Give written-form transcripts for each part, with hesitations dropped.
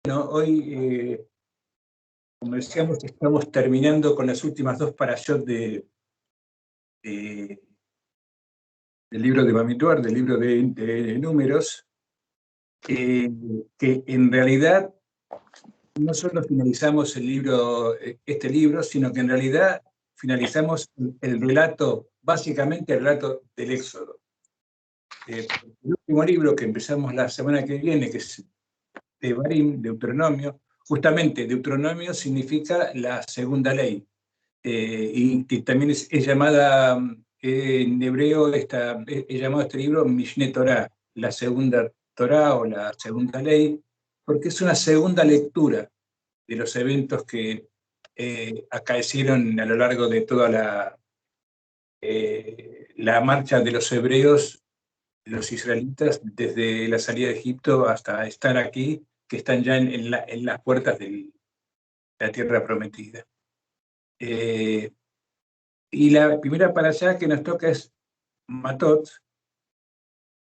Bueno, hoy, como decíamos, estamos terminando con las últimas dos parashot de- del libro de Bamidbar, del libro de Números, eh, que en realidad no solo finalizamos este libro, sino que en realidad finalizamos el relato, básicamente el relato del Éxodo. El último libro que empezamos la semana que viene, que es Devarim, Deuteronomio, justamente Deuteronomio significa la segunda ley. Y que también es llamada, en hebreo, es llamado este libro Mishneh Torah, la segunda Torah o la segunda ley, porque es una segunda lectura de los eventos que acaecieron a lo largo de toda la marcha de los hebreos, los israelitas, desde la salida de Egipto hasta estar aquí, que están ya en las puertas de la tierra prometida. Y la primera parashá que nos toca es Matot,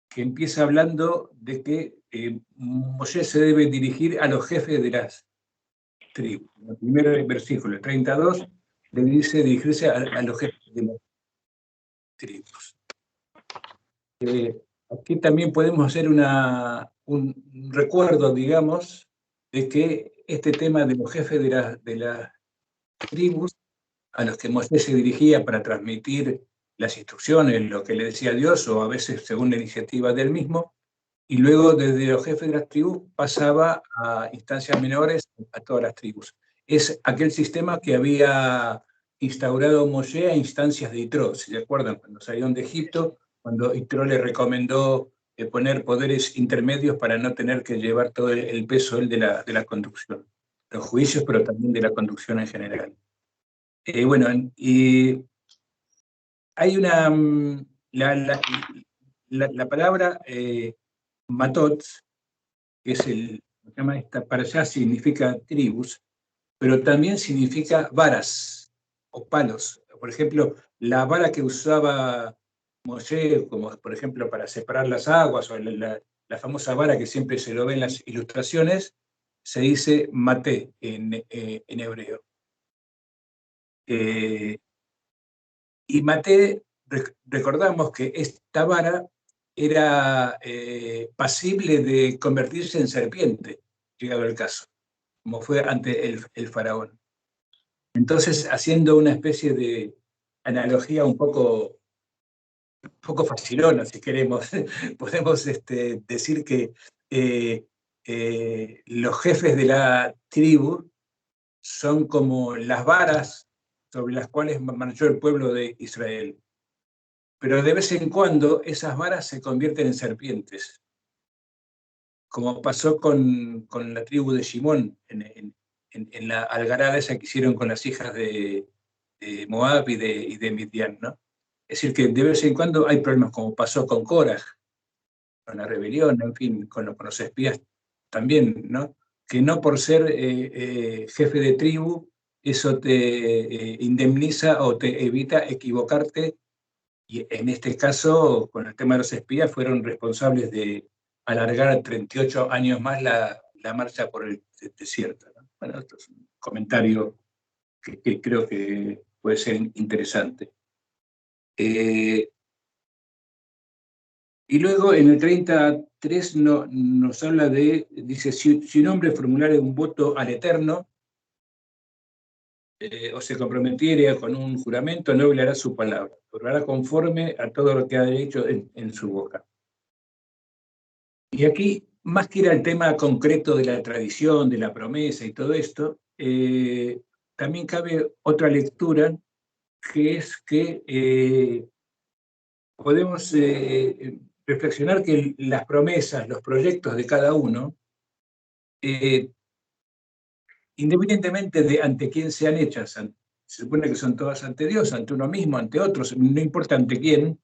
que empieza hablando de que Moshe se debe dirigir a los jefes de las tribus. En el primer versículo, el 32, le dice dirigirse a los jefes de las tribus. Aquí también podemos hacer un recuerdo, digamos, de que este tema de los jefes de las tribus a los que Moisés se dirigía para transmitir las instrucciones, lo que le decía Dios, o a veces según la iniciativa del mismo, y luego desde los jefes de las tribus pasaba a instancias menores a todas las tribus. Es aquel sistema que había instaurado Moshe a instancias de Yitro. ¿Se acuerdan? Cuando salieron de Egipto, cuando Yitro le recomendó poner poderes intermedios para no tener que llevar todo el peso él de la conducción, los juicios, pero también de la conducción en general. Bueno, y hay la palabra matot, que es lo que llama esta para allá, significa tribus, pero también significa varas o palos. Por ejemplo, la vara que usaba Moshe, como por ejemplo para separar las aguas, o la famosa vara que siempre se lo ve en las ilustraciones, se dice maté en hebreo. Eh, Y Mate, recordamos que esta vara era pasible de convertirse en serpiente, llegado el caso, como fue ante el faraón. Entonces, haciendo una especie de analogía un poco facilona, si queremos, podemos decir que los jefes de la tribu son como las varas sobre las cuales marchó el pueblo de Israel. Pero de vez en cuando esas varas se convierten en serpientes, como pasó con la tribu de Shimón en la algarada esa que hicieron con las hijas de Moab y de Midian, ¿no? Es decir, que de vez en cuando hay problemas, como pasó con Korah, con la rebelión, en fin, con los espías también, ¿no? Que no por ser jefe de tribu, eso te indemniza o te evita equivocarte. Y en este caso, con el tema de los espías, fueron responsables de alargar 38 años más la marcha por el desierto, ¿no? Bueno, esto es un comentario que creo que puede ser interesante. Eh, y luego en el 33 nos habla dice, si un hombre formulara un voto al Eterno, o se comprometiera con un juramento, no violará su palabra, obrará conforme a todo lo que ha dicho en su boca. Y aquí, más que ir al tema concreto de la tradición, de la promesa y todo esto, también cabe otra lectura, que es que podemos reflexionar que las promesas, los proyectos de cada uno, eh, independientemente de ante quién sean hechas, se supone que son todas ante Dios, ante uno mismo, ante otros, no importa ante quién,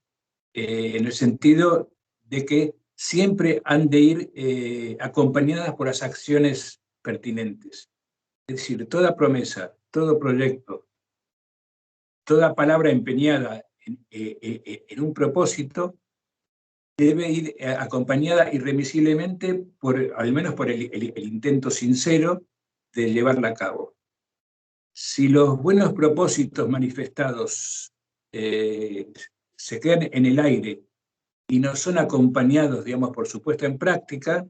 en el sentido de que siempre han de ir acompañadas por las acciones pertinentes. Es decir, toda promesa, todo proyecto, toda palabra empeñada en un propósito debe ir acompañada irremisiblemente, al menos por el intento sincero de llevarla a cabo. Si los buenos propósitos manifestados se quedan en el aire y no son acompañados, digamos, por su puesta en práctica,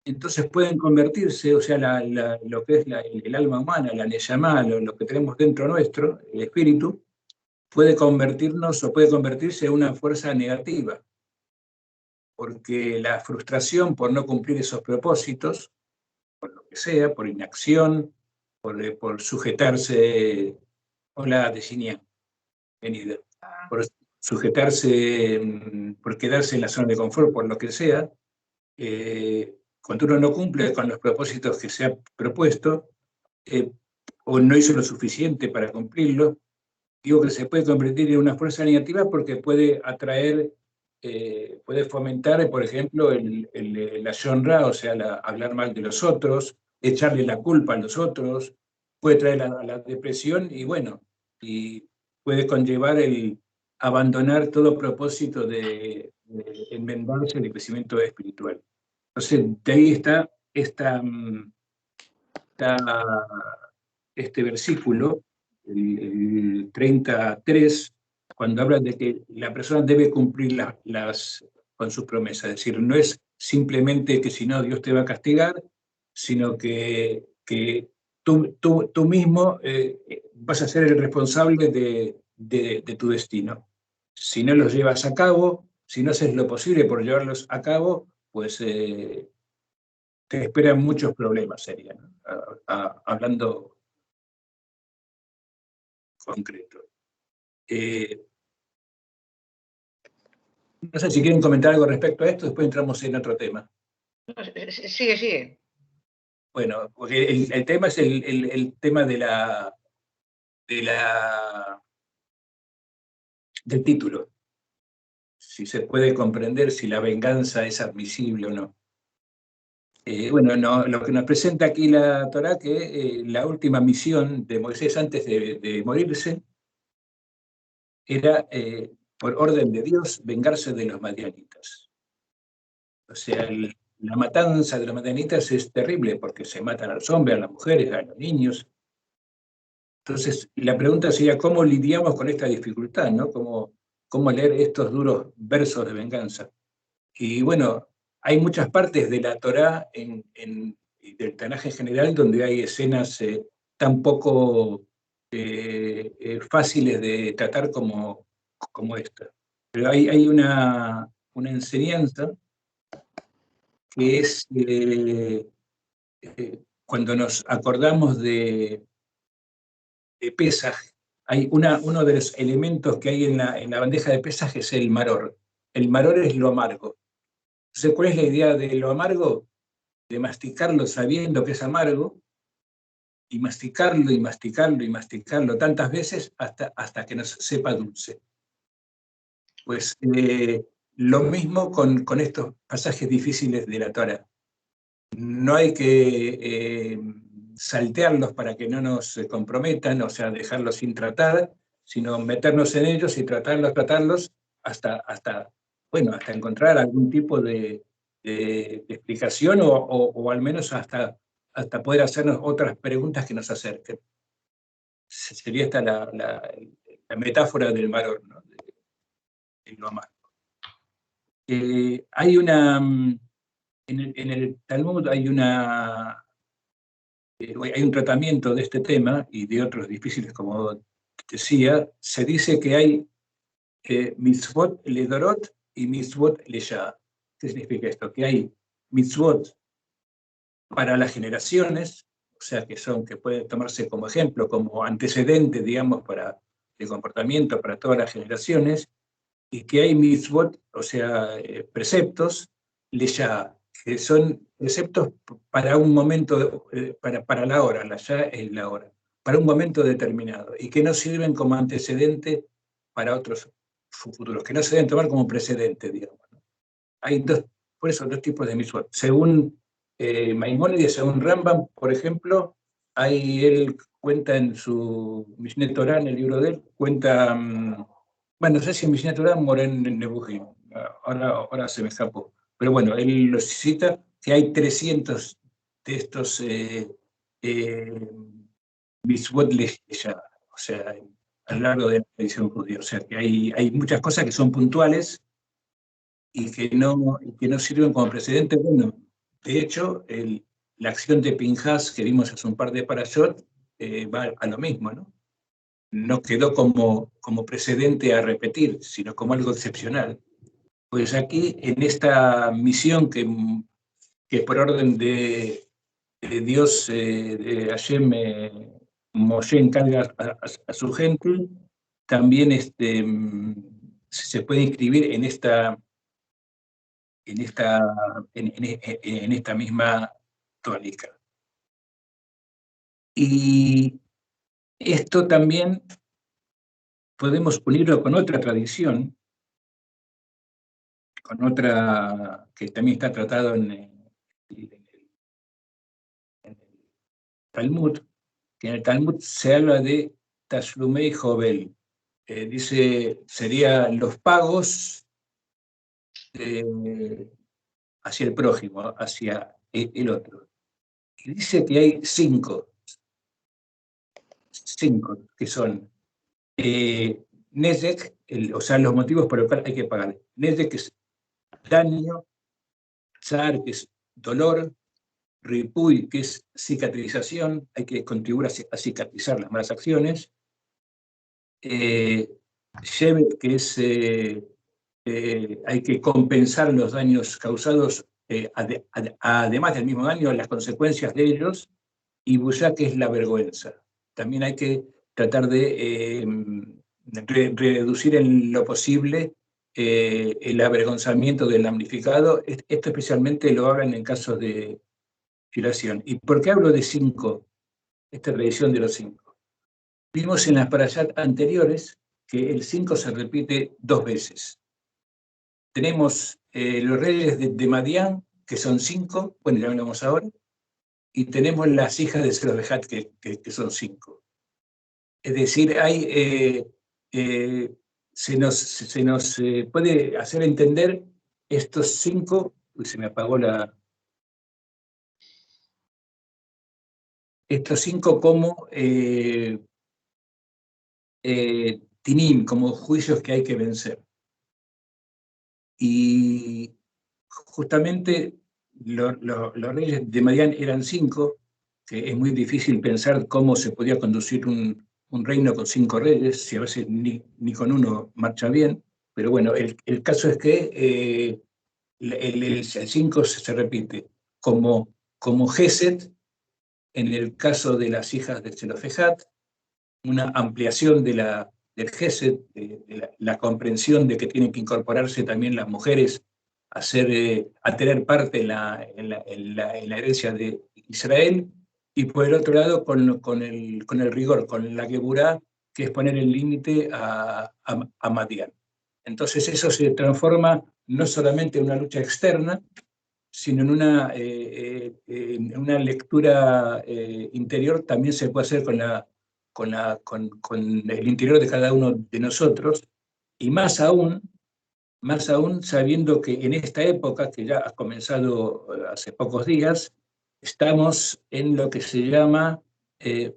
entonces pueden convertirse, o sea, lo que es el alma humana, la neyamá, lo que tenemos dentro nuestro, el espíritu, puede convertirnos o puede convertirse en una fuerza negativa, porque la frustración por no cumplir esos propósitos, por lo que sea, por inacción, por sujetarse, hola, Virginia, venida, por sujetarse, por quedarse en la zona de confort, por lo que sea, cuando uno no cumple con los propósitos que se ha propuesto, eh, o no hizo lo suficiente para cumplirlo, digo que se puede convertir en una fuerza negativa porque puede atraer, puede fomentar, por ejemplo, la shonra, o sea, hablar mal de los otros, echarle la culpa a los otros, puede traer a la depresión y bueno, y puede conllevar el abandonar todo propósito de enmendarse el crecimiento espiritual. Entonces, de ahí está este versículo, el 33, cuando habla de que la persona debe cumplir con sus promesas. Es decir, no es simplemente que si no Dios te va a castigar, sino que tú mismo vas a ser el responsable de tu destino. Si no los llevas a cabo, si no haces lo posible por llevarlos a cabo, pues te esperan muchos problemas, serían, ¿no? Hablando concreto. No sé si quieren comentar algo respecto a esto, después entramos en otro tema. Sigue, sigue. Bueno, porque el tema es el tema del título. Si se puede comprender si la venganza es admisible o no. Bueno, no, lo que nos presenta aquí la Torá, que la última misión de Moisés antes de morirse era, por orden de Dios, vengarse de los madianitas. O sea, la matanza de los madianitas es terrible porque se matan a los hombres, a las mujeres, a los niños. Entonces, la pregunta sería, ¿cómo lidiamos con esta dificultad? ¿No? ¿Cómo leer estos duros versos de venganza? Y bueno, hay muchas partes de la Torá y del Tanaj en general donde hay escenas tan poco fáciles de tratar como esta. Pero hay una enseñanza que es cuando nos acordamos de Pesaj, hay uno de los elementos que hay en la bandeja de Pesaj es el maror. El maror es lo amargo. Entonces, ¿cuál es la idea de lo amargo? De masticarlo sabiendo que es amargo, y masticarlo y masticarlo y masticarlo tantas veces hasta que nos sepa dulce. Pues lo mismo con estos pasajes difíciles de la Torah. No hay que saltearlos para que no nos comprometan, o sea, dejarlos sin tratar, sino meternos en ellos y tratarlos bueno, hasta encontrar algún tipo de explicación o al menos hasta poder hacernos otras preguntas que nos acerquen. Sería esta la metáfora del maror, ¿no? De lo amargo. Hay en el Talmud hay hay un tratamiento de este tema y de otros difíciles, como decía. Se dice que hay mitzvot ledorot y mitzvot leyá. ¿Qué significa esto? Que hay mitzvot para las generaciones, o sea, que pueden tomarse como ejemplo, como antecedente, digamos, de comportamiento para todas las generaciones, y que hay mitzvot, o sea, preceptos leyá, que son preceptos para un momento, para la hora, la ya es la hora, para un momento determinado, y que no sirven como antecedente para otros futuros, que no se deben tomar como precedente, digamos, ¿no? Hay por eso, dos tipos de mitzvot. Según Maimónides, según Rambam, por ejemplo, él cuenta en su Mishneh Torah, en el libro de él, cuenta, bueno, no sé si en Mishneh Torah o en Nebuchim, ahora se me escapó. Pero bueno, él lo cita, que hay 300 de estos mitzvot leja, o sea, a lo largo de la tradición judía. O sea, que hay muchas cosas que son puntuales y que no sirven como precedente. Bueno, de hecho, la acción de Pinhas que vimos hace un par de parashot va a lo mismo, ¿no? No quedó como precedente a repetir, sino como algo excepcional. Pues aquí, en esta misión que por orden de Dios, de Hashem, Moshe encarga a su gente, también se puede inscribir en esta, en esta misma tónica. Y esto también podemos unirlo con otra tradición, con otra que también está tratado en el Talmud, que en el Talmud se habla de Tashlumei Jovel. Dice, serían los pagos hacia el prójimo, hacia el otro. Y dice que hay cinco que son Nezek, o sea, los motivos por los cuales hay que pagar. Nezek es daño, Tsar, que es dolor, Ripuy, que es cicatrización, hay que contribuir a cicatrizar las malas acciones, Shevet, que es hay que compensar los daños causados, además del mismo daño, las consecuencias de ellos, y Bushá, que es la vergüenza. También hay que tratar de reducir en lo posible el avergonzamiento del damnificado. Esto especialmente lo hablan en casos de violación. ¿Y por qué hablo de 5? Esta tradición de los 5. Vimos en las parashat anteriores que el 5 se repite 2 veces. Tenemos los reyes de Madián, que son 5, bueno, ya hablamos ahora, y tenemos las hijas de Zelofejat, que son 5. Es decir, se nos puede hacer entender estos 5, se me apagó estos 5 como tinim, como juicios que hay que vencer. Y justamente los reyes de Madián eran 5, que es muy difícil pensar cómo se podía conducir un reino con 5 reyes, si a veces ni con uno marcha bien. Pero bueno, el caso es que el 5 se repite como Geset, en el caso de las hijas de Zelofejat, una ampliación del Gesed, de la comprensión de que tienen que incorporarse también las mujeres a tener parte en la herencia de Israel, y por el otro lado con el rigor, con la Geburá, que es poner el límite a Madián. Entonces eso se transforma no solamente en una lucha externa, sino en una lectura interior. También se puede hacer con el interior de cada uno de nosotros, y más aún sabiendo que en esta época, que ya ha comenzado hace pocos días, estamos en lo que se llama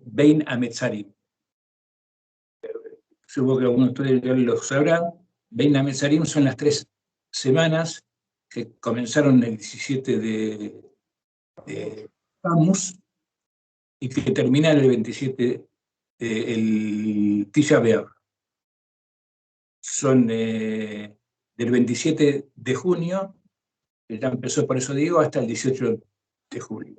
Bein Hametzarim. Supongo que algunos de ustedes ya lo sabrán. Bein Hametzarim son las 3 semanas que comenzaron el 17 de Tammuz y que terminan el 27, el Tisha B'Av. Son del 27 de junio, que ya empezó, por eso digo, hasta el 18 de julio.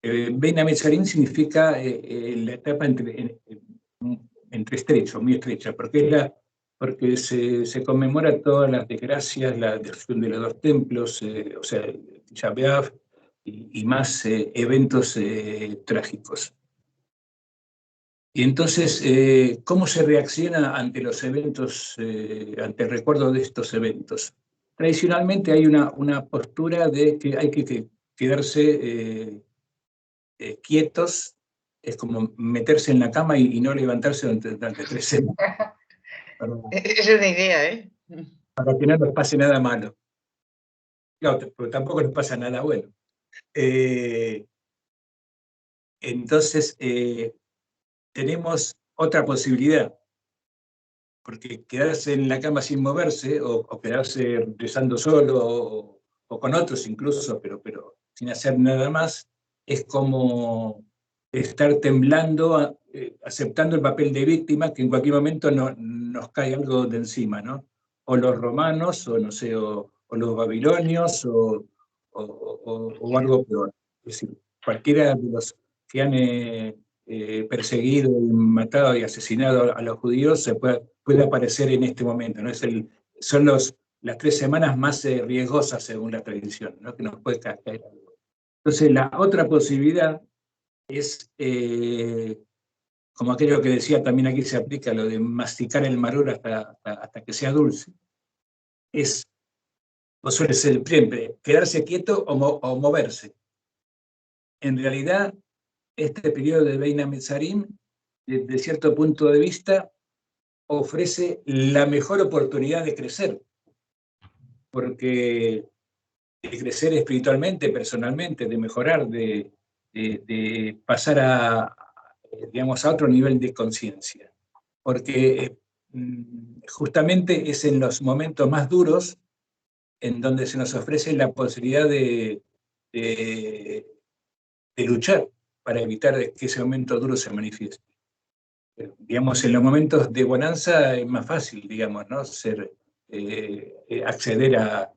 Bein Hametzarim significa la etapa entre estrecho, muy estrecha, porque se conmemora todas las desgracias, la destrucción de los 2 templos, o sea, Tisha B'Av y más eventos trágicos. Y entonces, ¿cómo se reacciona ante los eventos, ante el recuerdo de estos eventos? Tradicionalmente hay una postura de que hay que quedarse quietos, es como meterse en la cama y no levantarse durante 3 semanas. Es una idea, ¿eh? para que no nos pase nada malo. No, pero tampoco nos pasa nada bueno. Entonces, tenemos otra posibilidad, porque quedarse en la cama sin moverse, o quedarse rezando solo, o con otros incluso, pero sin hacer nada más, es como estar temblando, aceptando el papel de víctima, que en cualquier momento nos cae algo de encima, ¿no? O los romanos, o no sé, o los babilonios, o algo peor. Es decir, cualquiera de los que han perseguido, y matado y asesinado a los judíos puede aparecer en este momento, ¿no? Son las 3 semanas más riesgosas según la tradición, ¿no? Que nos puede caer algo. Entonces, la otra posibilidad es, como aquello que decía, también aquí se aplica lo de masticar el maror hasta que sea dulce, o suele ser siempre, quedarse quieto o moverse. En realidad, este periodo de Bein HaMetzarim, desde cierto punto de vista, ofrece la mejor oportunidad de crecer, porque de crecer espiritualmente, personalmente, de mejorar, de pasar digamos, a otro nivel de conciencia. Porque justamente es en los momentos más duros en donde se nos ofrece la posibilidad de luchar para evitar que ese momento duro se manifieste. Digamos, en los momentos de bonanza es más fácil, digamos, ¿no? Acceder a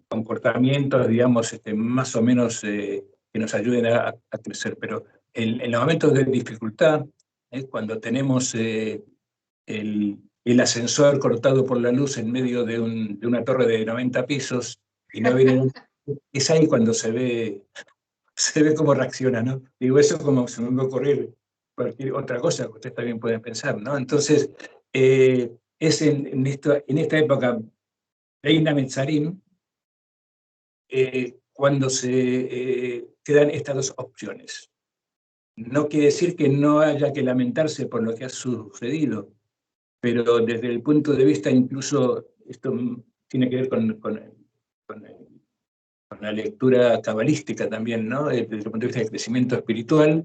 comportamientos, digamos, más o menos que nos ayuden a crecer. Pero en los momentos de dificultad, cuando tenemos el ascensor cortado por la luz en medio de una torre de 90 pisos y no viene, es ahí cuando se ve cómo reacciona, ¿no? Digo, eso como se me va a ocurrir cualquier otra cosa que ustedes también pueden pensar, ¿no? Entonces, es en esta época, Reina Metzarim, cuando se quedan estas dos opciones. No quiere decir que no haya que lamentarse por lo que ha sucedido, pero desde el punto de vista, incluso, esto tiene que ver con la lectura cabalística también, ¿no? Desde el punto de vista del crecimiento espiritual,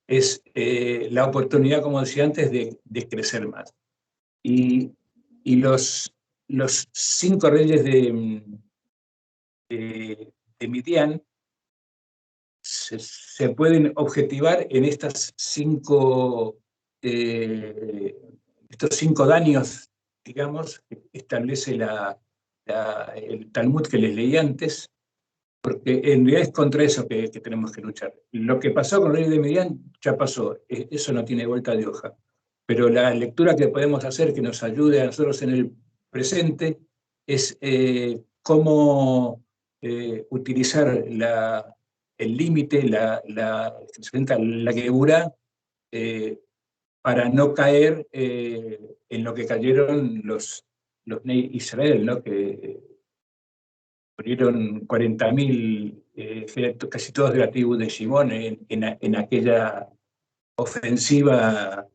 es la oportunidad, como decía antes, de crecer más. Y los 5 reyes de Midian se pueden objetivar en estos 5 daños, digamos, que establece el Talmud que les leí antes, porque en realidad es contra eso que tenemos que luchar. Lo que pasó con el rey de Midian ya pasó, eso no tiene vuelta de hoja. Pero la lectura que podemos hacer que nos ayude a nosotros en el presente es cómo utilizar el límite, que se presenta la Geburá, para no caer en lo que cayeron los Bnei Israel, ¿no? Que murieron 40.000, casi todos de la tribu de Shimón, en aquella ofensiva,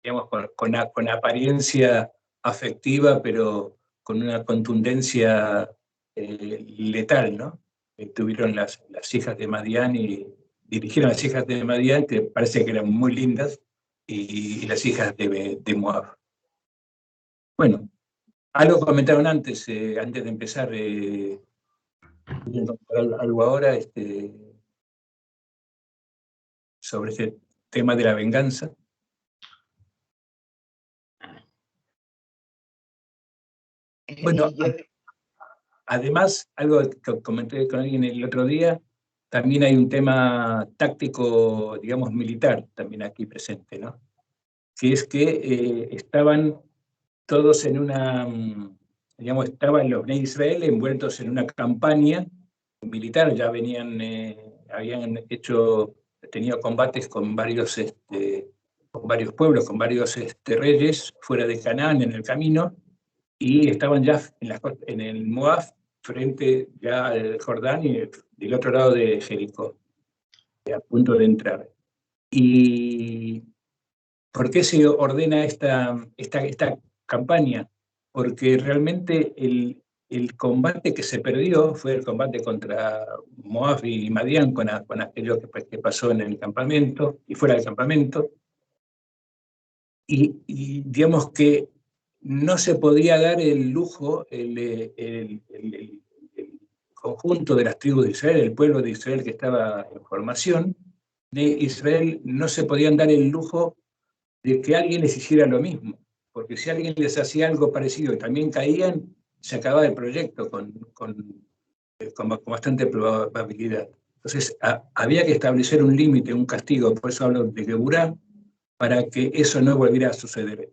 digamos, con apariencia afectiva, pero con una contundencia letal, ¿no? Tuvieron las hijas de Madián y dirigieron las hijas de Madián, que parece que eran muy lindas, y las hijas de Moab. Bueno, algo comentaron antes de empezar, algo ahora sobre este tema de la venganza. Bueno, además, algo que comenté con alguien el otro día, también hay un tema táctico, digamos, militar, también aquí presente, ¿no? Que es que estaban todos digamos, estaban los Bnei Israel envueltos en una campaña militar, ya habían tenido combates con varios pueblos, con varios reyes fuera de Canaán en el camino, y estaban ya en el Moab, frente ya al Jordán y del otro lado de Jericó, a punto de entrar. ¿Y por qué se ordena esta campaña, porque realmente el combate que se perdió fue el combate contra Moab y Madián, con aquello que pasó en el campamento y fuera del campamento, y digamos que no se podía dar el lujo, el conjunto de las tribus de Israel, el pueblo de Israel que estaba en formación de Israel, no se podían dar el lujo de que alguien les hiciera lo mismo, porque si alguien les hacía algo parecido y también caían, se acababa el proyecto con bastante probabilidad. Entonces, había que establecer un límite, un castigo, por eso hablo de Geburá, para que eso no volviera a suceder,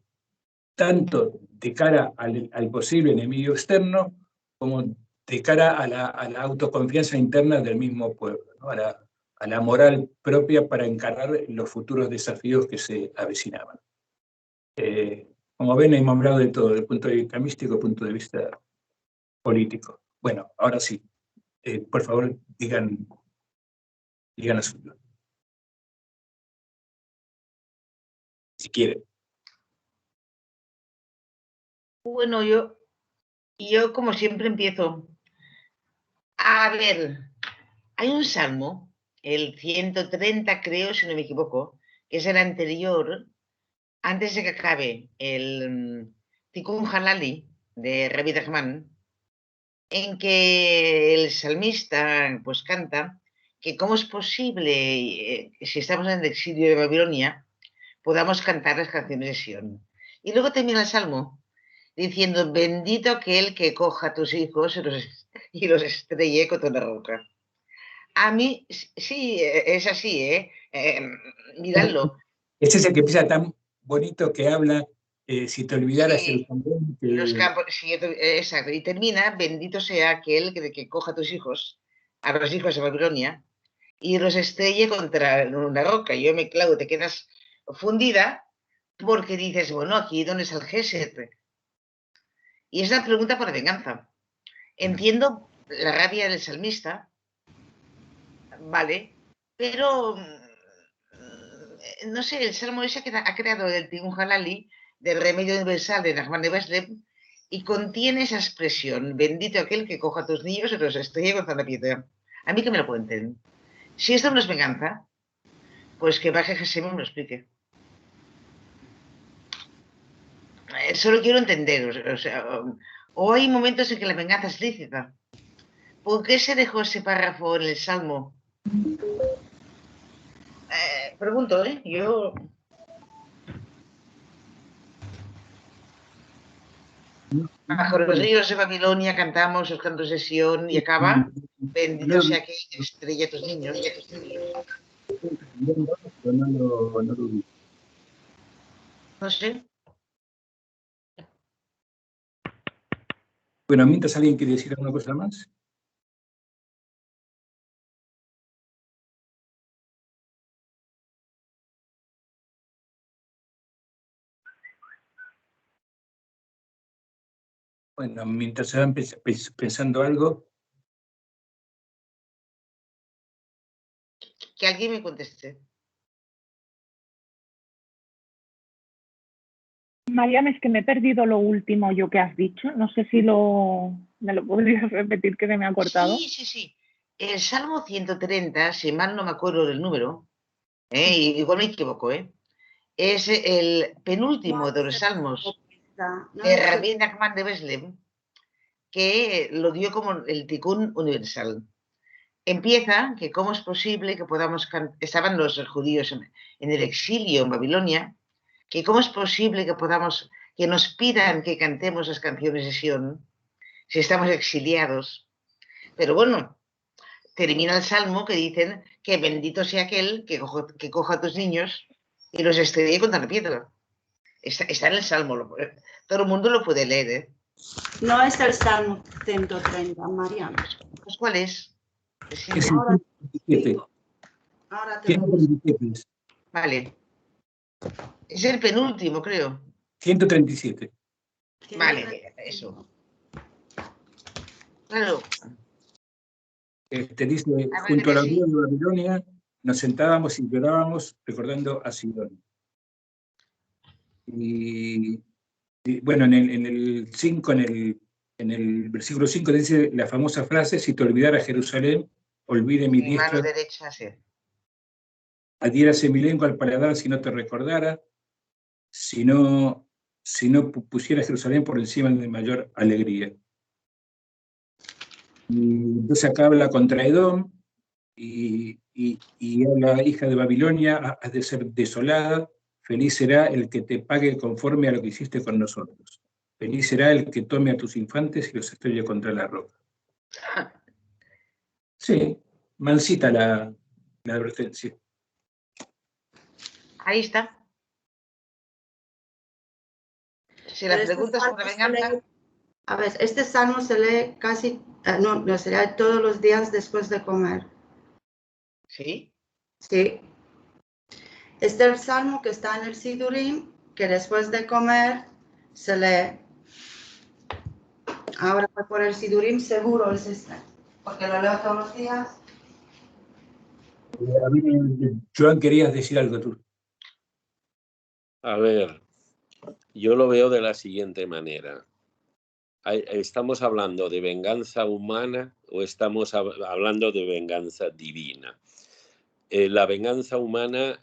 tanto de cara al posible enemigo externo, como de cara a la autoconfianza interna del mismo pueblo, ¿no? A la moral propia para encarar los futuros desafíos que se avecinaban. Como ven, hemos hablado de todo, desde el punto de vista místico, punto de vista político. Bueno, ahora sí, por favor, digan lo suyo, si quieren. Bueno, yo como siempre empiezo. A ver, hay un salmo, el 130 creo, si no me equivoco, que es el anterior, antes de que acabe el Tikkun Halali de Rabbi Nachman, en que el salmista pues canta que cómo es posible, si estamos en el exilio de Babilonia, podamos cantar las canciones de Sion. Y luego termina el salmo diciendo, bendito aquel que coja a tus hijos y los estrelle contra la roca. A mí, sí, es así, ¿eh? Miradlo. Ese es el que empieza tan bonito que habla, si te olvidaras Sí, Jerusalén, los que... campos, sí, exacto. Y termina, bendito sea aquel que coja a tus hijos, a los hijos de Babilonia, y los estrelle contra una roca. Yo me clavo, te quedas fundida porque dices, bueno, aquí ¿dónde está el Gesed? Y es la pregunta por la venganza. Entiendo la rabia del salmista, vale, pero no sé, el salmo ese que ha creado el Tikkun Halali del remedio universal de Nachman de Breslev y contiene esa expresión, bendito aquel que coja a tus niños y los estrelle contra la piedra. A mí que me lo cuenten. Si esto no es venganza, pues que baje Jesús y me lo explique. Solo quiero entender, o sea, o hay momentos en que la venganza es lícita. ¿Por qué se dejó ese párrafo en el Salmo? Pregunto, ¿eh? Yo... Bajo los ríos de Babilonia cantamos los cantos de Sion y acaba, bendito sea que estrella a tus niños. No sé. Bueno, mientras alguien quiere decir alguna cosa más. Bueno, mientras se van pensando algo. Que alguien me conteste. Mariam, es que me he perdido lo último yo que has dicho. No sé si me lo podrías repetir, que se me ha cortado. Sí. El Salmo 130, si mal no me acuerdo del número, igual me equivoco, es el penúltimo de los salmos de Rabbi Nachman de Breslev, que lo dio como el Tikkun universal. Empieza que cómo es posible que podamos estaban los judíos en el exilio en Babilonia, que cómo es posible que nos pidan que cantemos las canciones de Sion si estamos exiliados. Pero bueno, termina el salmo que dicen que bendito sea aquel que coja a tus niños y los estrelle contra la piedra. Está en el salmo, todo el mundo lo puede leer, ¿eh? No es el Salmo 130, Mariana. Pues ¿cuál es? Es el 127. Ahora te lo busco. Vale. Es el penúltimo, creo. 137. Vale, eso. Claro. Te dice, junto a la río de Babilonia, nos sentábamos y llorábamos recordando a Sidón. Y Bueno, en el 5, en el versículo 5 dice la famosa frase: si te olvidara Jerusalén, olvide mi Mi mano diestra, derecha, sí. adhiérase mi lengua al paladar si no te recordara, si no pusiera Jerusalén por encima de mayor alegría. Y entonces acá habla contra Edom, y habla: hija de Babilonia, has de ser desolada, feliz será el que te pague conforme a lo que hiciste con nosotros. Feliz será el que tome a tus infantes y los estrelle contra la roca. Sí, mansita la advertencia. Ahí está. Si la Pero este pregunta es salmo por la se lee, venganza, a ver, este salmo se lee casi, no, se lee todos los días después de comer. sí. Sí. Este es el salmo que está en el Sidurim, que después de comer se lee. Ahora por el Sidurim seguro es este, porque lo leo todos los días. A mí, Joan, querías decir algo tú. A ver, yo lo veo de la siguiente manera. ¿Estamos hablando de venganza humana o estamos hablando de venganza divina? La venganza humana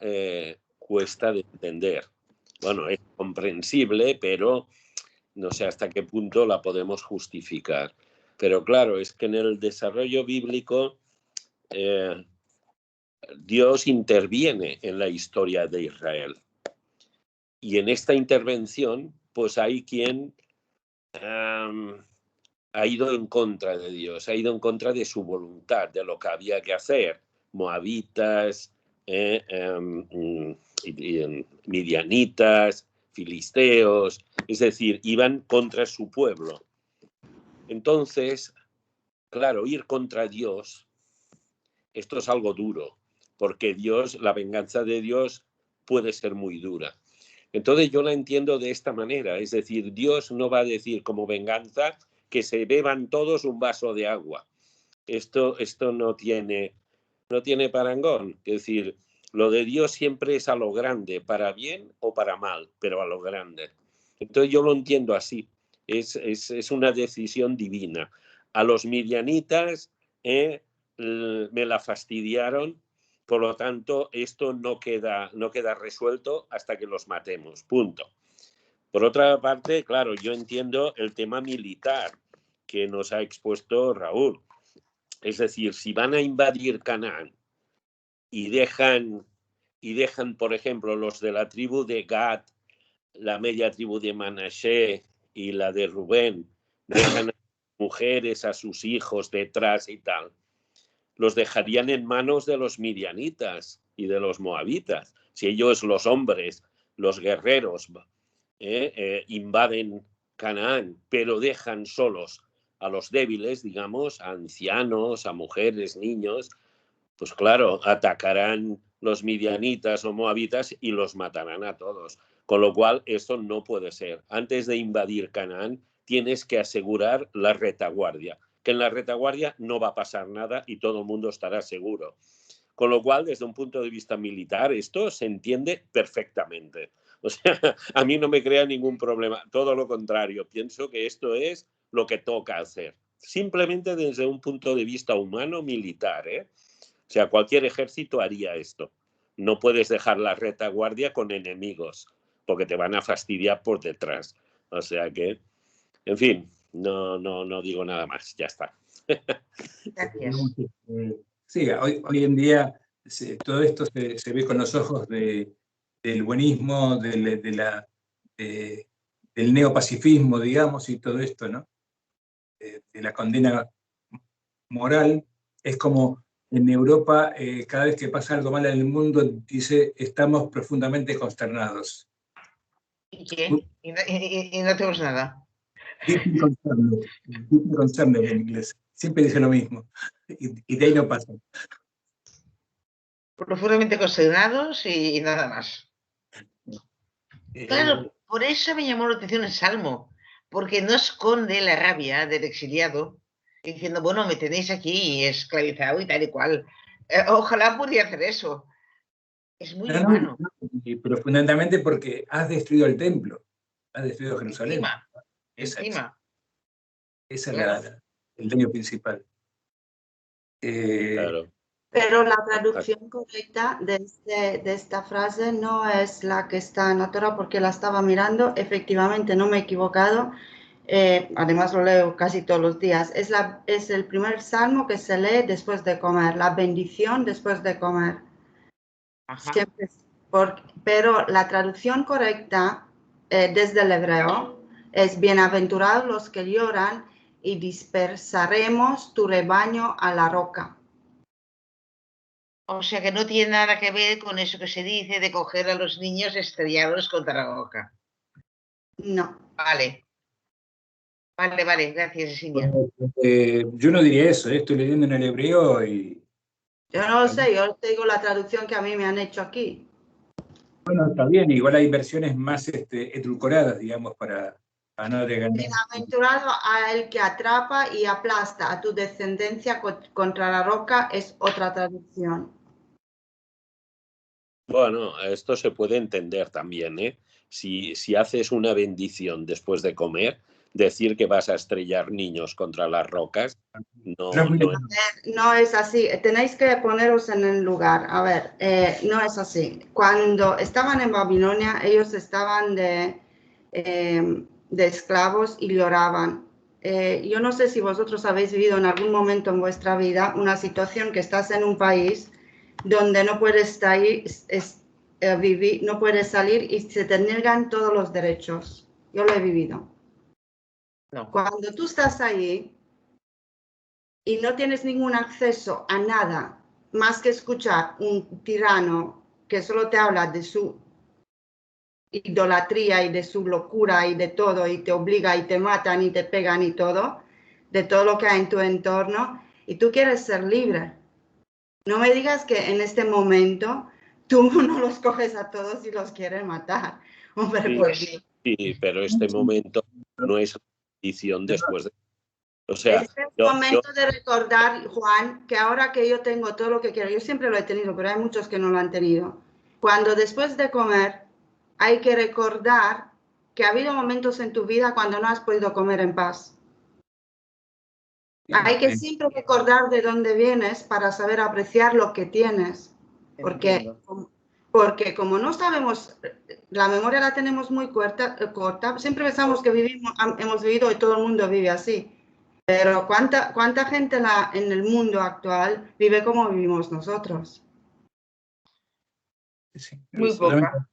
cuesta de entender. Bueno, es comprensible, pero no sé hasta qué punto la podemos justificar. Pero claro, es que en el desarrollo bíblico Dios interviene en la historia de Israel. Y en esta intervención, pues hay quien ha ido en contra de Dios, ha ido en contra de su voluntad, de lo que había que hacer. Moabitas, midianitas, filisteos, es decir, iban contra su pueblo. Entonces, claro, ir contra Dios, esto es algo duro, porque Dios, la venganza de Dios puede ser muy dura. Entonces yo la entiendo de esta manera, es decir, Dios no va a decir como venganza que se beban todos un vaso de agua. Esto no tiene parangón. Es decir, lo de Dios siempre es a lo grande, para bien o para mal, pero a lo grande. Entonces yo lo entiendo así. Es una decisión divina. A los midianitas me la fastidiaron, por lo tanto, esto no queda resuelto hasta que los matemos. Punto. Por otra parte, claro, yo entiendo el tema militar que nos ha expuesto Raúl. Es decir, si van a invadir Canaán y dejan, por ejemplo, los de la tribu de Gad, la media tribu de Manashe y la de Rubén, dejan a sus mujeres, a sus hijos detrás y tal, los dejarían en manos de los midianitas y de los moabitas. Si ellos, los hombres, los guerreros, invaden Canaán, pero dejan solos a los débiles, digamos, a ancianos, a mujeres, niños, pues claro, atacarán los midianitas o moabitas y los matarán a todos. Con lo cual, esto no puede ser. Antes de invadir Canaán, tienes que asegurar la retaguardia, que en la retaguardia no va a pasar nada y todo el mundo estará seguro. Con lo cual, desde un punto de vista militar, esto se entiende perfectamente. O sea, a mí no me crea ningún problema. Todo lo contrario, pienso que esto es lo que toca hacer. Simplemente desde un punto de vista humano, militar, ¿eh? O sea, cualquier ejército haría esto. No puedes dejar la retaguardia con enemigos, porque te van a fastidiar por detrás. O sea que, en fin, no digo nada más. Ya está. Gracias. Sí, hoy en día todo esto se ve con los ojos del buenismo, del neopacifismo, digamos, y todo esto, ¿no? De la condena moral. Es como en Europa, cada vez que pasa algo mal en el mundo, dice: estamos profundamente consternados. ¿Y qué? Y no tenemos nada. Deeply concerned en inglés. Siempre dice lo mismo. Y de ahí no pasa. Profundamente consternados y nada más. Claro, por eso me llamó la atención el Salmo, porque no esconde la rabia del exiliado, diciendo, bueno, me tenéis aquí esclavizado y tal y cual. Ojalá pudiera hacer eso. Es muy humano. Pero fundamentalmente porque has destruido el templo. ha destruido Jerusalén. Esa es Claro. el daño principal. Claro. Pero la traducción correcta de esta frase no es la que está en la Torah, porque la estaba mirando, efectivamente no me he equivocado, además lo leo casi todos los días. Es el primer salmo que se lee después de comer, la bendición después de comer. Siempre, pero la traducción correcta desde el hebreo es: bienaventurados los que lloran y dispersaremos tu rebaño a la roca. O sea que no tiene nada que ver con eso que se dice de coger a los niños y estrellarlos contra la roca. No. Vale, gracias, Yesenia. Yo no diría eso, estoy leyendo en el hebreo y... Yo no lo sé, yo te digo la traducción que a mí me han hecho aquí. Bueno, está bien, igual hay versiones más edulcoradas, digamos, para no regalar. Bienaventurado a el que atrapa y aplasta a tu descendencia contra la roca es otra traducción. Bueno, esto se puede entender también, ¿eh? Si haces una bendición después de comer, decir que vas a estrellar niños contra las rocas, no es así. Tenéis que poneros en el lugar. A ver, no es así. Cuando estaban en Babilonia, ellos estaban de esclavos y lloraban. Yo no sé si vosotros habéis vivido en algún momento en vuestra vida una situación que estás en un país donde no puedes vivir, no puedes salir y se te niegan todos los derechos. Yo lo he vivido. No. Cuando tú estás ahí y no tienes ningún acceso a nada más que escuchar un tirano que solo te habla de su idolatría y de su locura y de todo, y te obliga y te matan y te pegan y todo, de todo lo que hay en tu entorno, y tú quieres ser libre. No me digas que en este momento tú no los coges a todos y los quieres matar. Hombre, sí, sí, pero este momento no es bendición después de... O sea, este es el momento de recordar, Juan, que ahora que yo tengo todo lo que quiero, yo siempre lo he tenido, pero hay muchos que no lo han tenido. Cuando después de comer hay que recordar que ha habido momentos en tu vida cuando no has podido comer en paz. Hay que siempre recordar de dónde vienes para saber apreciar lo que tienes. Porque como no sabemos, la memoria la tenemos muy corta, siempre pensamos que hemos vivido y todo el mundo vive así. Pero ¿cuánta gente en el mundo actual vive como vivimos nosotros? Sí, muy poca.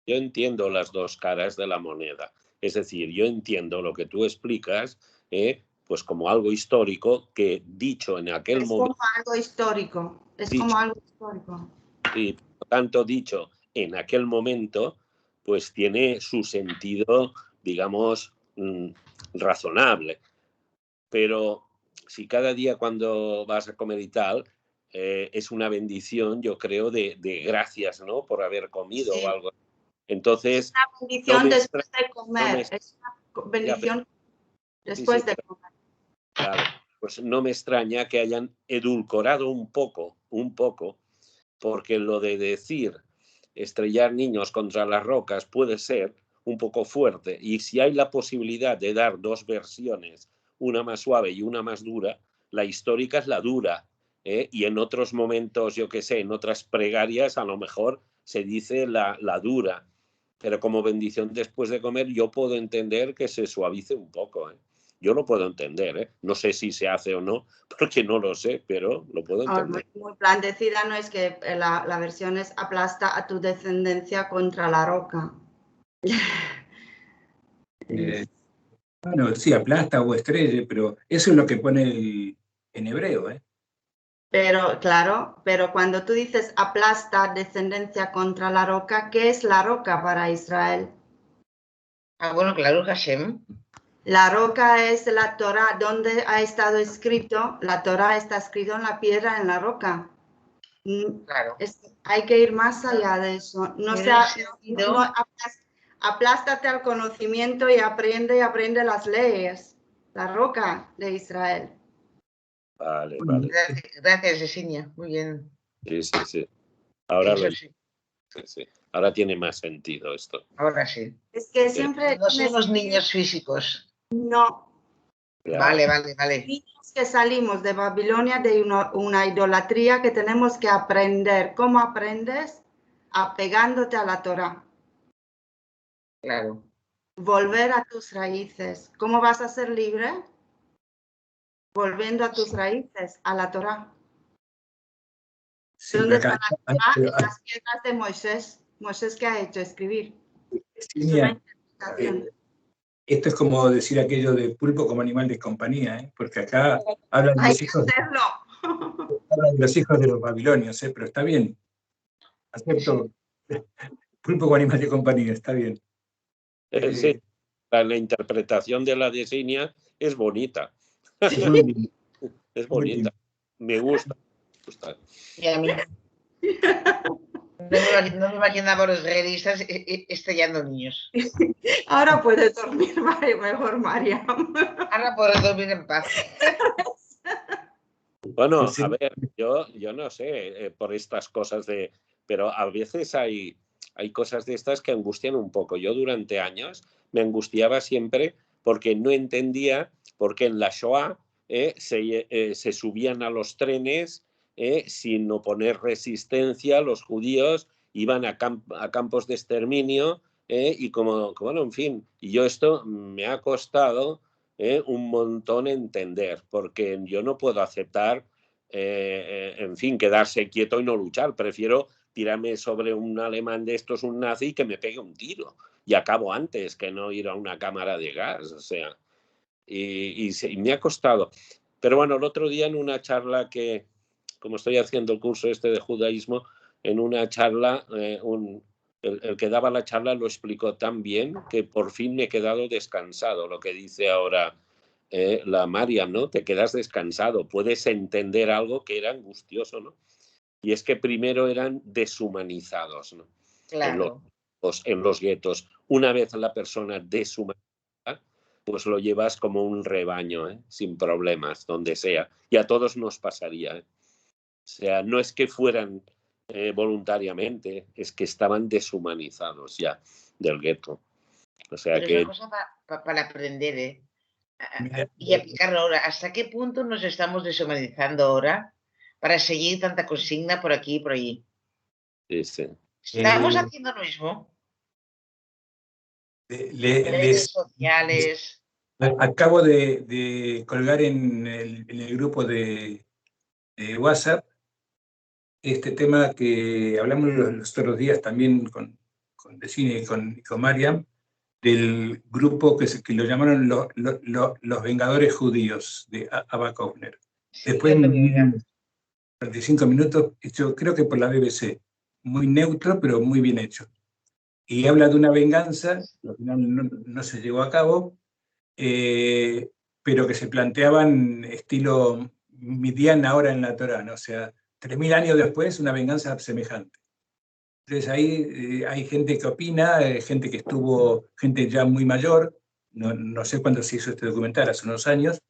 Yo entiendo las dos caras de la moneda. Es decir, yo entiendo lo que tú explicas, pues como algo histórico que dicho en aquel momento... Es como algo histórico. Como algo histórico. Y por lo tanto, dicho en aquel momento, pues tiene su sentido, digamos, razonable. Pero si cada día cuando vas a comer y tal, es una bendición, yo creo, de gracias, ¿no? Por haber comido o algo. Entonces, es una bendición después de comer. Es una bendición después de comer. Claro, pues no me extraña que hayan edulcorado un poco, porque lo de decir estrellar niños contra las rocas puede ser un poco fuerte. Y si hay la posibilidad de dar dos versiones, una más suave y una más dura, la histórica es la dura. Y en otros momentos, yo qué sé, en otras plegarias a lo mejor se dice la dura. Pero como bendición después de comer, yo puedo entender que se suavice un poco. Yo lo puedo entender. No sé si se hace o no, porque no lo sé, pero lo puedo entender. Muy blandecida no es que la versión es aplasta a tu descendencia contra la roca. Bueno, sí, aplasta o estrella, pero eso es lo que pone en hebreo, ¿eh? Pero, claro, pero cuando tú dices aplasta descendencia contra la roca, ¿qué es la roca para Israel? Bueno, claro, Hashem. La roca es la Torah, donde ha estado escrito, la Torah está escrito en la piedra, en la roca. Claro. Hay que ir más allá de eso. Aplástate al conocimiento y aprende las leyes. La roca de Israel. Vale. Gracias, Yesenia. Muy bien. Sí. Ahora eso lo sí. sí. Ahora tiene más sentido esto. Ahora sí. Es que siempre... No somos niños físicos. No. Claro. Vale. Niños que salimos de Babilonia de una idolatría que tenemos que aprender. ¿Cómo aprendes? Apegándote a la Torá. Claro. Volver a tus raíces. ¿Cómo vas a ser libre? Volviendo a tus raíces, a la Torá. Sí, ¿Dónde pero está la Torá? En las piedras de Moisés. Moisés, ¿qué ha hecho? Escribir. Es una interpretación. Esto es como decir aquello de pulpo como animal de compañía, ¿eh? Porque acá hablan de Hay los que hijos, hacerlo. hablan de los hijos de los babilonios, ¿eh? Pero está bien. Acepto pulpo como animal de compañía, está bien. Sí, la interpretación de la designia es bonita. Es bonita. Me gusta. Y a mí. No me imaginaba a los guerreristas estrellando niños. Ahora puedes dormir mejor, Mariam. Ahora puedo dormir en paz. Bueno, a ver, yo no sé por estas cosas pero a veces hay cosas de estas que angustian un poco. Yo durante años me angustiaba siempre porque no entendía por qué en la Shoah se subían a los trenes sin oponer resistencia, los judíos iban a campos de exterminio y bueno, en fin, y yo esto me ha costado un montón entender, porque yo no puedo aceptar, en fin, quedarse quieto y no luchar. Prefiero tirarme sobre un alemán de estos, un nazi, y que me pegue un tiro. Y acabo antes que no ir a una cámara de gas, o sea. Y me ha costado. Pero bueno, el otro día en una charla que, como estoy haciendo el curso este de judaísmo, en una charla, el que daba la charla lo explicó tan bien que por fin me he quedado descansado, lo que dice ahora la Mariam, ¿no? Te quedas descansado, puedes entender algo que era angustioso, ¿no? Y es que primero eran deshumanizados, ¿no? Claro. En los guetos. Una vez la persona deshumanizada, pues lo llevas como un rebaño, sin problemas, donde sea. Y a todos nos pasaría. O sea, no es que fueran voluntariamente, es que estaban deshumanizados ya del gueto. O sea pero que... es una cosa para aprender, Mira, y aplicarlo ahora. ¿Hasta qué punto nos estamos deshumanizando ahora para seguir tanta consigna por aquí y por allí? Sí. ¿Estamos haciendo lo mismo? Redes sociales. Acabo de colgar en el grupo de WhatsApp este tema que hablamos los otros días también con Decine y con Mariam, del grupo que lo llamaron los Vengadores Judíos de Abba Kovner. Sí, Después, yo lo vi, 45 minutos, hecho creo que por la BBC, muy neutro, pero muy bien hecho. Y habla de una venganza, que al final no se llevó a cabo, pero que se planteaban estilo Midian ahora en la Torá, ¿no? O sea, 3000 años después, una venganza semejante. Entonces ahí hay gente que opina, gente que estuvo, gente ya muy mayor, no sé cuándo se hizo este documental, hace unos años,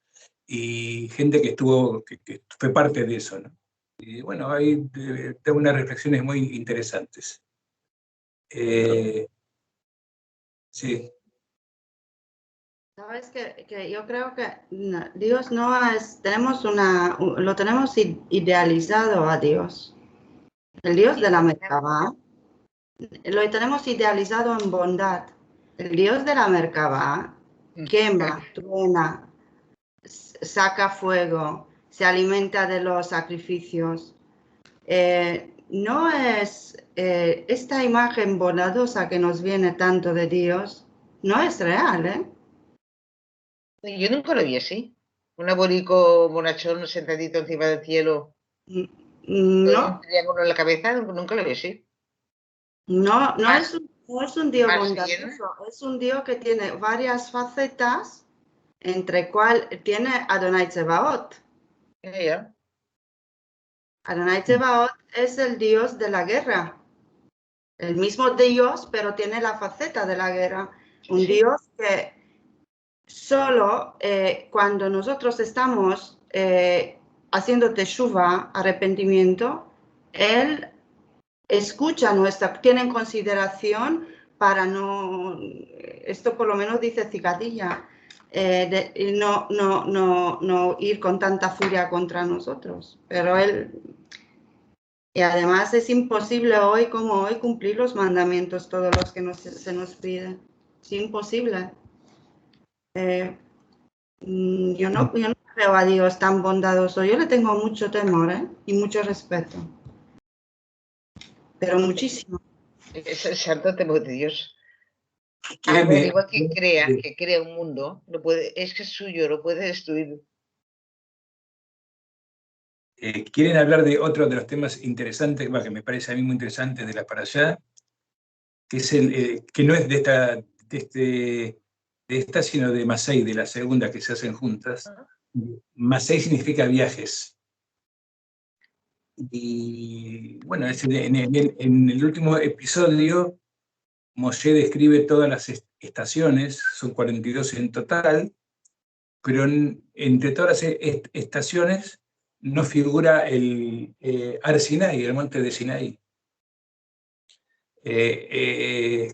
y gente que estuvo, que fue parte de eso, ¿no? Y bueno, hay tengo unas reflexiones muy interesantes. Sí. Sabes que yo creo que Dios no es, lo tenemos idealizado a Dios. El Dios de la Merkabah lo tenemos idealizado en bondad. El Dios de la Merkabah quema, truena, saca fuego, se alimenta de los sacrificios. No es esta imagen bondadosa que nos viene tanto de Dios, no es real, ¿eh? Yo nunca lo vi así. Un aborico bonachón sentadito encima del cielo. No. Con un triángulo en la cabeza, nunca lo vi así. No es un Dios bondadoso, es un Dios que tiene varias facetas, entre cual tiene Adonai Tsebaot. Adonai Tsebaot es el Dios de la guerra. El mismo Dios, pero tiene la faceta de la guerra. Un Dios que solo cuando nosotros estamos haciendo teshuva, arrepentimiento, Él escucha tiene en consideración para no, esto por lo menos dice Cicatilla, no ir con tanta furia contra nosotros. Pero él, y además es imposible hoy como hoy cumplir los mandamientos, todos los que se nos piden. Es imposible. Yo no veo a Dios tan bondadoso. Yo le tengo mucho temor, y mucho respeto. Pero muchísimo. Es el santo temor de Dios. Créeme, Igual que crea un mundo, es que es suyo, lo puede destruir. ¿quieren hablar de otro de los temas interesantes, que me parece a mí muy interesante de la para allá? Que es que no es de esta, sino de Masei, de la segunda que se hacen juntas. Masei significa viajes. Y bueno, en el último episodio, Moshe describe todas las estaciones, son 42 en total, pero entre todas las estaciones no figura el Ar Sinai, el monte de Sinaí.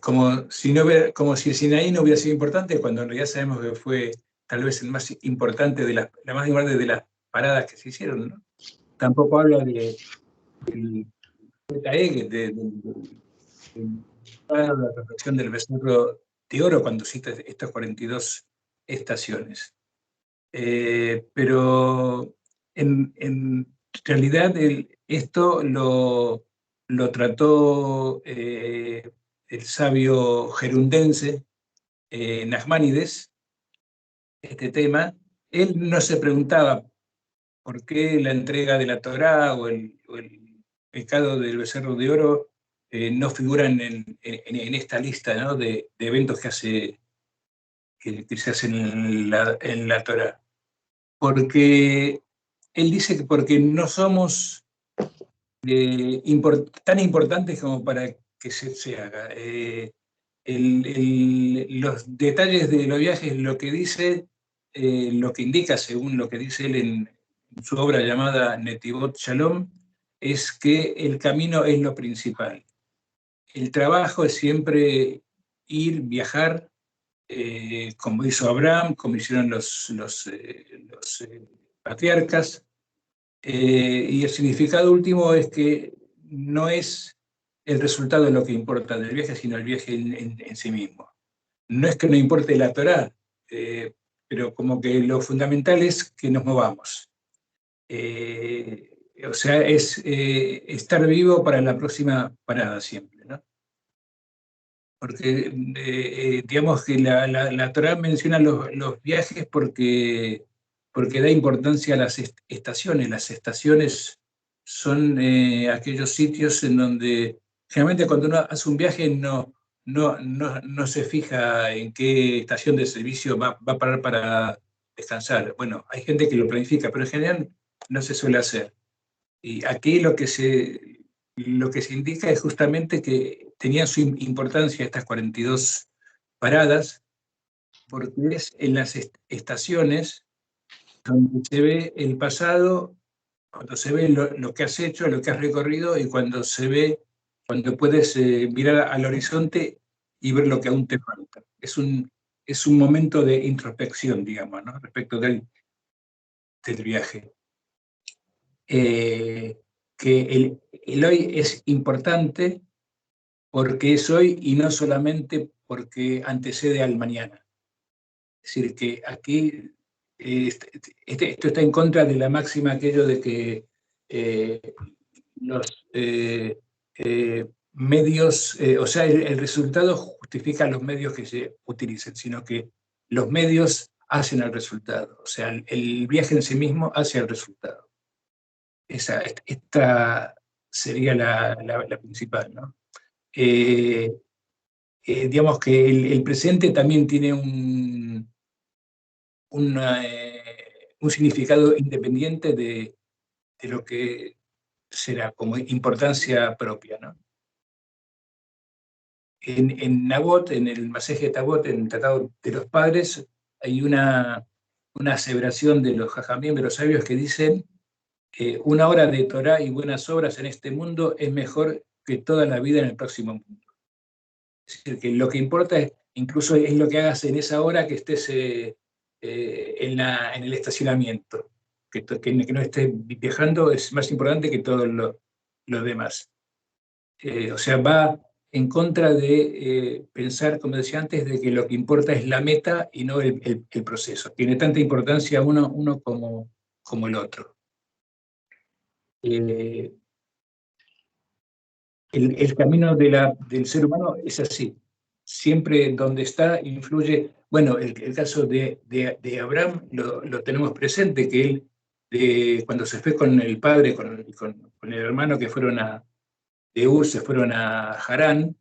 Como si el Sinaí no hubiera sido importante, cuando en realidad sabemos que fue tal vez el más importante la más importante de las paradas que se hicieron, ¿no? Tampoco habla de la reflexión del becerro de oro cuando cita estas 42 estaciones. Pero en realidad esto lo trató el sabio gerundense Nachmanides, este tema. Él no se preguntaba por qué la entrega de la Torá o el pecado del becerro de oro no figuran en esta lista, ¿no?, de eventos que se hacen en la Torá. Porque él dice que porque no somos tan importantes como para que se haga. Los detalles de los viajes, lo que dice, lo que indica, según lo que dice él en su obra llamada Netivot Shalom, es que el camino es lo principal. El trabajo es siempre ir, viajar, como hizo Abraham, como hicieron los patriarcas, y el significado último es que no es el resultado lo que importa del viaje, sino el viaje en sí mismo. No es que no importe la Torá, pero como que lo fundamental es que nos movamos. O sea, es estar vivo para la próxima parada siempre, ¿no? Porque digamos que la Torá menciona los viajes porque da importancia a las estaciones. Las estaciones son aquellos sitios en donde generalmente cuando uno hace un viaje no se fija en qué estación de servicio va a parar para descansar. Bueno, hay gente que lo planifica, pero en general no se suele hacer. Y aquí lo que se indica es justamente que tenían su importancia estas 42 paradas, porque es en las estaciones donde se ve el pasado, cuando se ve lo que has hecho, lo que has recorrido, y cuando puedes mirar al horizonte y ver lo que aún te falta. Es un momento de introspección, digamos, ¿no?, respecto del viaje. Que el hoy es importante porque es hoy y no solamente porque antecede al mañana. Es decir, que aquí esto está en contra de la máxima aquello de que los medios, o sea, el resultado justifica los medios que se utilicen, sino que los medios hacen el resultado. O sea, el viaje en sí mismo hace el resultado. Esta sería la principal, ¿no? Digamos que el presente también tiene un significado independiente de lo que será como importancia propia, ¿no? En Nabot, en el Maseje Tabot, en el Tratado de los Padres, hay una aseveración de los jajamim, de los sabios, que dicen: una hora de Torá y buenas obras en este mundo es mejor que toda la vida en el próximo mundo. Es decir, que lo que importa incluso es lo que hagas en esa hora que estés en el estacionamiento. Que no estés viajando es más importante que todo lo demás. O sea, va en contra de pensar, como decía antes, de que lo que importa es la meta y no el proceso. Tiene tanta importancia uno como el otro. El camino del ser humano es así. Siempre donde está influye. Bueno, el caso de Abraham lo tenemos presente, que él, cuando se fue con el padre, con el hermano que fueron de Ur, se fueron a Harán.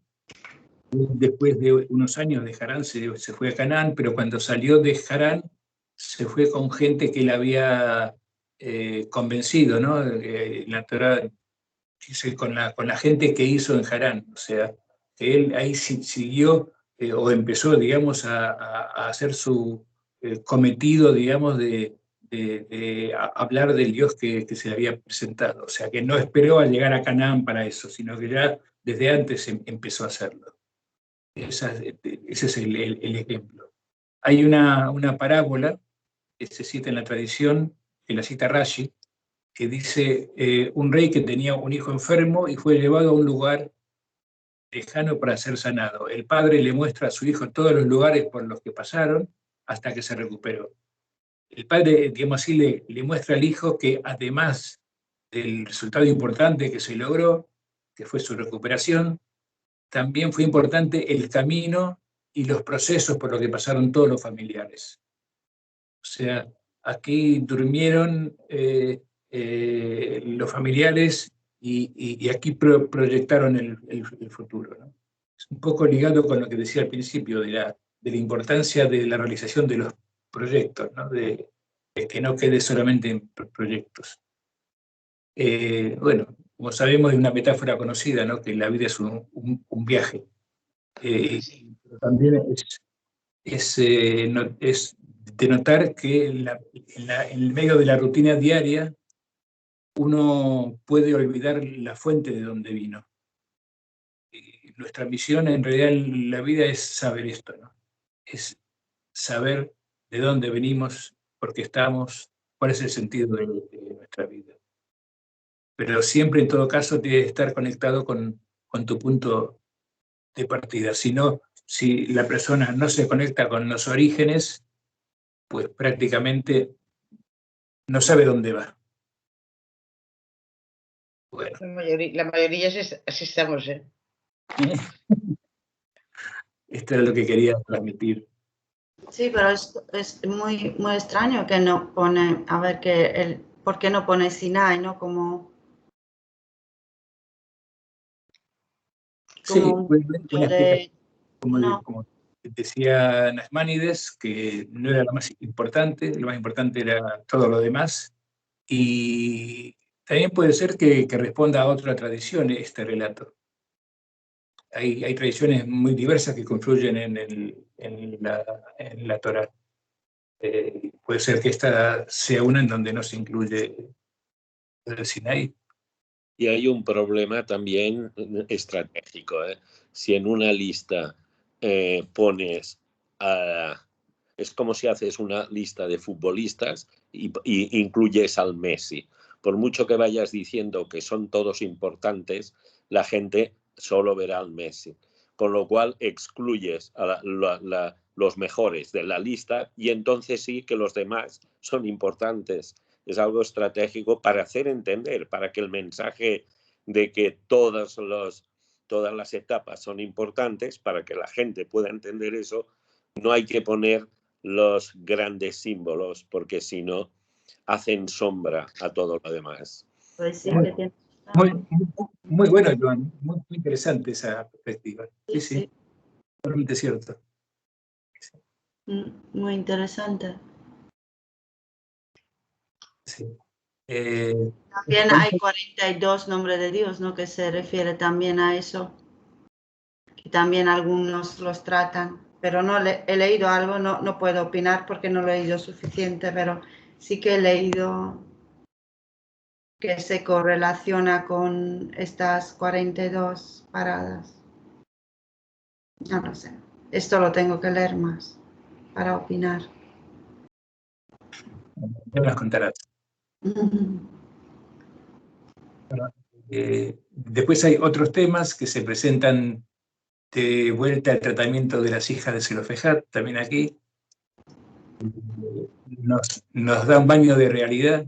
Después de unos años de Harán se fue a Canaán, pero cuando salió de Harán se fue con gente que le había convencido, ¿no? La Torá dice con la gente que hizo en Harán, o sea, que él ahí siguió o empezó, digamos, a hacer su cometido, digamos, de hablar del Dios que se le había presentado. O sea, que no esperó a llegar a Canaán para eso, sino que ya desde antes empezó a hacerlo. Ese es el ejemplo. Hay una parábola que se cita en la tradición, que la cita Rashi, que dice un rey que tenía un hijo enfermo y fue llevado a un lugar lejano para ser sanado. El padre le muestra a su hijo todos los lugares por los que pasaron hasta que se recuperó. El padre, digamos así, le muestra al hijo que además del resultado importante que se logró, que fue su recuperación, también fue importante el camino y los procesos por los que pasaron todos los familiares. O sea, aquí durmieron los familiares y aquí proyectaron el futuro, ¿no? Es un poco ligado con lo que decía al principio de la importancia de la realización de los proyectos, ¿no? De que no quede solamente en proyectos. Bueno, como sabemos, hay una metáfora conocida, ¿no? Que la vida es un viaje. Pero también es de notar que en el medio de la rutina diaria uno puede olvidar la fuente de donde vino. Nuestra misión en realidad en la vida es saber esto, ¿no? Es saber de dónde venimos, por qué estamos, cuál es el sentido de nuestra vida. Pero siempre, en todo caso, tiene que estar conectado con tu punto de partida. Si la persona no se conecta con los orígenes, pues prácticamente no sabe dónde va. Bueno. La mayoría así estamos, ¿eh? Esto es lo que quería transmitir. Sí, pero es muy, muy extraño que no pone, a ver, ¿por qué no pone Sinai, no? Como Sí, de, como decía Nachmanides, que no era lo más importante era todo lo demás. Y también puede ser que responda a otra tradición este relato. Hay tradiciones muy diversas que confluyen en la Torá. Puede ser que esta sea una en donde no se incluye el Sinaí. Y hay un problema también estratégico, ¿eh? Si en una lista pones es como si haces una lista de futbolistas y incluyes al Messi. Por mucho que vayas diciendo que son todos importantes, la gente solo verá al Messi. Con lo cual excluyes a los mejores de la lista y entonces sí que los demás son importantes. Es algo estratégico para hacer entender, para que el mensaje de que todas las etapas son importantes, para que la gente pueda entender eso, no hay que poner los grandes símbolos, porque si no, hacen sombra a todo lo demás. Pues sí, muy bueno, Joan. Muy interesante esa perspectiva. Sí, totalmente cierto. Muy interesante. Sí. También hay 42 nombres de Dios, ¿no? Que se refiere también a eso. Que también algunos los tratan. Pero no he leído algo, no puedo opinar porque no lo he leído suficiente, pero sí que he leído que se correlaciona con estas 42 paradas. No lo sé. Esto lo tengo que leer más para opinar. Ya nos contarás. Después hay otros temas que se presentan de vuelta al tratamiento de las hijas de Zelofejad, también aquí. Nos da un baño de realidad